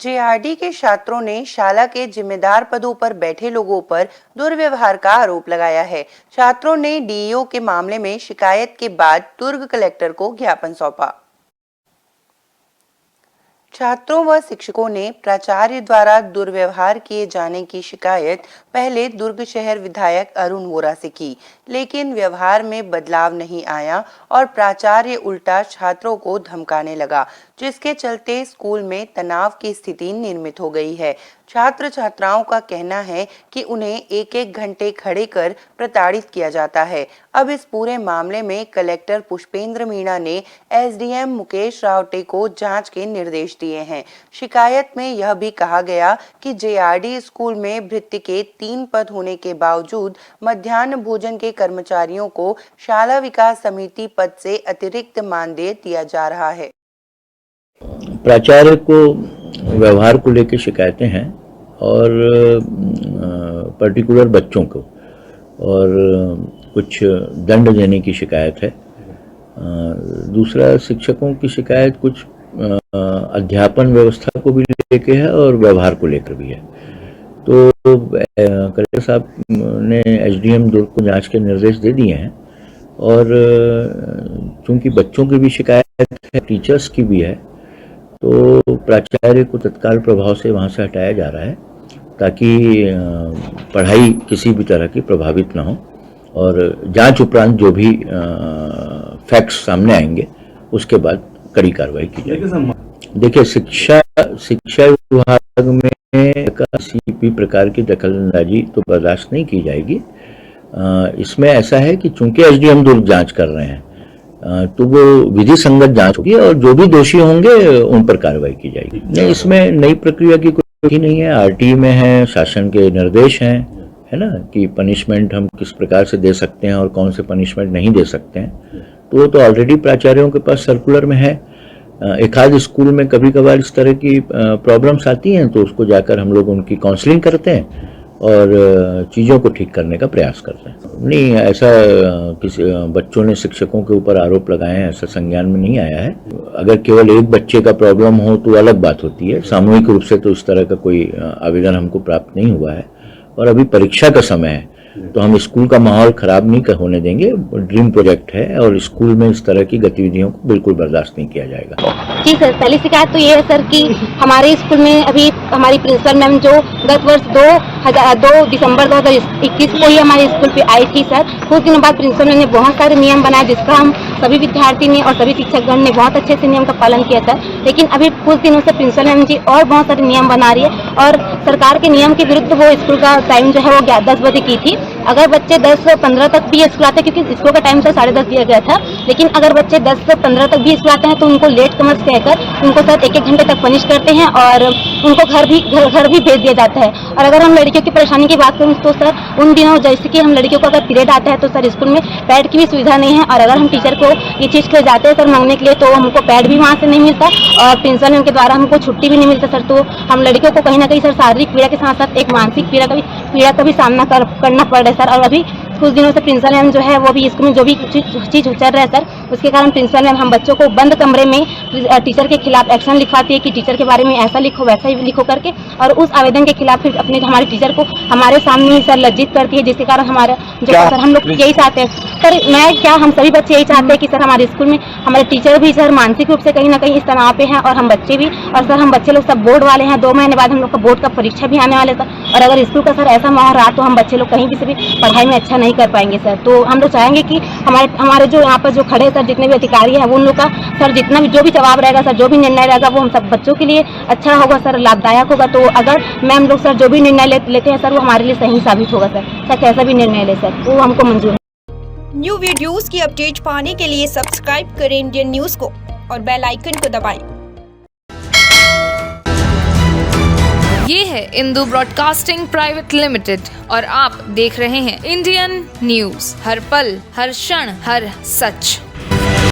JRD के छात्रों ने शाला के जिम्मेदार पदों पर बैठे लोगों पर दुर्व्यवहार का आरोप लगाया है। छात्रों ने डीईओ के मामले में शिकायत के बाद दुर्ग कलेक्टर को ज्ञापन सौंपा। छात्रों व शिक्षकों ने प्राचार्य द्वारा दुर्व्यवहार किए जाने की शिकायत पहले दुर्ग शहर विधायक अरुण वोरा से की, लेकिन व्यवहार में बदलाव नहीं आया और प्राचार्य उल्टा छात्रों को धमकाने लगा, जिसके चलते स्कूल में तनाव की स्थिति निर्मित हो गई है। छात्र छात्राओं का कहना है कि उन्हें एक एक घंटे खड़े कर प्रताड़ित किया जाता है। अब इस पूरे मामले में कलेक्टर पुष्पेंद्र मीणा ने एसडीएम मुकेश रावटे को जांच के निर्देश दिए हैं। शिकायत में यह भी कहा गया कि जेआरडी स्कूल में भृत्य के 3 पद होने के बावजूद मध्याह्न भोजन के कर्मचारियों को शाला विकास समिति पद से अतिरिक्त मानदेय दिया जा रहा है। प्राचार्य को व्यवहार को लेकर शिकायतें हैं और पर्टिकुलर बच्चों को और कुछ दंड देने की शिकायत है। दूसरा शिक्षकों की शिकायत कुछ अध्यापन व्यवस्था को भी लेकर है और व्यवहार को लेकर भी है। तो कलेक्टर साहब ने एसडीएम दुर्ग को जांच के निर्देश दे दिए हैं और चूंकि बच्चों की भी शिकायत है, टीचर्स की भी है, तो प्राचार्य को तत्काल प्रभाव से वहां से हटाया जा रहा है ताकि पढ़ाई किसी भी तरह की प्रभावित ना हो और जांच उपरांत जो भी फैक्ट्स सामने आएंगे उसके बाद कड़ी कार्रवाई की जाएगी। देखिए, शिक्षा विभाग में किसी भी प्रकार की दखलंदाजी तो बर्दाश्त नहीं की जाएगी। इसमें ऐसा है कि चूंकि एसडीएम दुर्ग जांच कर रहे हैं तो वो विधि संगत जांच होगी और जो भी दोषी होंगे उन पर कार्रवाई की जाएगी। नहीं, इसमें नई प्रक्रिया की कोई नहीं है। आरटी में है, शासन के निर्देश हैं, है ना, कि पनिशमेंट हम किस प्रकार से दे सकते हैं और कौन से पनिशमेंट नहीं दे सकते हैं। तो वो तो ऑलरेडी प्राचार्यों के पास सर्कुलर में है। एक आध स्कूल में कभी कभार इस तरह की प्रॉब्लम्स आती हैं तो उसको जाकर हम लोग उनकी काउंसलिंग करते हैं और चीज़ों को ठीक करने का प्रयास करते हैं। नहीं, ऐसा किसी बच्चों ने शिक्षकों के ऊपर आरोप लगाए हैं, ऐसा संज्ञान में नहीं आया है। अगर केवल एक बच्चे का प्रॉब्लम हो तो अलग बात होती है। सामूहिक रूप से तो इस तरह का कोई आवेदन हमको प्राप्त नहीं हुआ है और अभी परीक्षा का समय है तो हम स्कूल का माहौल खराब नहीं होने देंगे। ड्रीम प्रोजेक्ट है और स्कूल में इस तरह की गतिविधियों को बिल्कुल बर्दाश्त नहीं किया जाएगा। जी सर, पहली शिकायत तो ये है सर कि हमारे स्कूल में अभी हमारी प्रिंसिपल मैम जो गत वर्ष 2 दिसंबर 2021 को ही हमारे स्कूल पे आई थी सर। कुछ दिनों बाद प्रिंसिपल मैम ने बहुत सारे नियम बनाए जिसका हम सभी विद्यार्थी ने और सभी शिक्षकगण ने बहुत अच्छे से नियम का पालन किया सर। लेकिन अभी कुछ दिनों से प्रिंसिपल मैम जी और बहुत सारे नियम बना रही है और सरकार के नियम के विरुद्ध वो स्कूल का टाइम जो है वो 10 बजे की थी। अगर बच्चे 10 से 15 तक भी स्कूल आते हैं, क्योंकि स्कूल का टाइम सर 10:30 दिया गया था, लेकिन अगर बच्चे 10 से 15 तक भी स्कूल आते हैं तो उनको लेट कमर्स कहकर उनको सर 1-1 घंटे तक पनिश करते हैं और उनको घर भी भेज दिया जाता है। और अगर हम लड़कियों की परेशानी की बात करें तो सर उन दिनों जैसे कि हम लड़कियों को अगर पीरियड आता है तो सर स्कूल में पैड की भी सुविधा नहीं है और अगर हम टीचर को ये चीज़ के जाते हैं सर मांगने के लिए तो हमको पैड भी वहाँ से नहीं मिलता और प्रिंसिपल मैम के द्वारा हमको छुट्टी भी नहीं मिलता सर। तो हम लड़कियों को कहीं ना कहीं सर शारीरिक पीड़ा के साथ साथ एक मानसिक पीड़ा का भी सामना करना पड़ रहा है सर। और अभी कुछ दिनों से प्रिंसिपल मैम जो है वो भी स्कूल में जो भी चीज़ उचर रहा है सर, उसके कारण प्रिंसिपल मैम हम बच्चों को बंद कमरे में टीचर के खिलाफ एक्शन लिखवाती है कि टीचर के बारे में ऐसा लिखो वैसा ही लिखो करके, और उस आवेदन के खिलाफ फिर अपने हमारे टीचर को हमारे सामने ही सर लज्जित करती है, जिसके कारण हमारा जो सर हम लोग यही चाहते हैं सर, हम सभी बच्चे यही चाहते हैं कि सर हमारे स्कूल में हमारे टीचर भी सर मानसिक रूप से कहीं ना कहीं इस तनाव पे हैं और हम बच्चे भी, और सर हम बच्चे लोग सब बोर्ड वाले हैं। 2 महीने बाद हम लोग का बोर्ड का परीक्षा भी आने वाले सर, और अगर स्कूल का सर ऐसा माहौल रहा तो हम बच्चे लोग कहीं भी से भी पढ़ाई में अच्छा नहीं कर पाएंगे सर। तो हम लोग चाहेंगे कि हमारे जो यहाँ पर जो खड़े सर जितने भी अधिकारी हैं उन लोग का सर जितना भी जो भी जवाब रहेगा सर, जो भी निर्णय रहेगा वो हम सब बच्चों के लिए अच्छा होगा सर, लाभदायक होगा। तो अगर मैम लोग सर जो भी निर्णय लेते हैं सर वो हमारे लिए सही साबित होगा सर कैसा भी निर्णय ले सर वो हमको मंजूर है। न्यू वीडियोस की अपडेट पाने के लिए सब्सक्राइब करें इंडियन न्यूज को और बेल आइकन को दबाएं। ये है इंदू ब्रॉडकास्टिंग प्राइवेट लिमिटेड और आप देख रहे हैं इंडियन न्यूज, हर पल हर क्षण हर सच।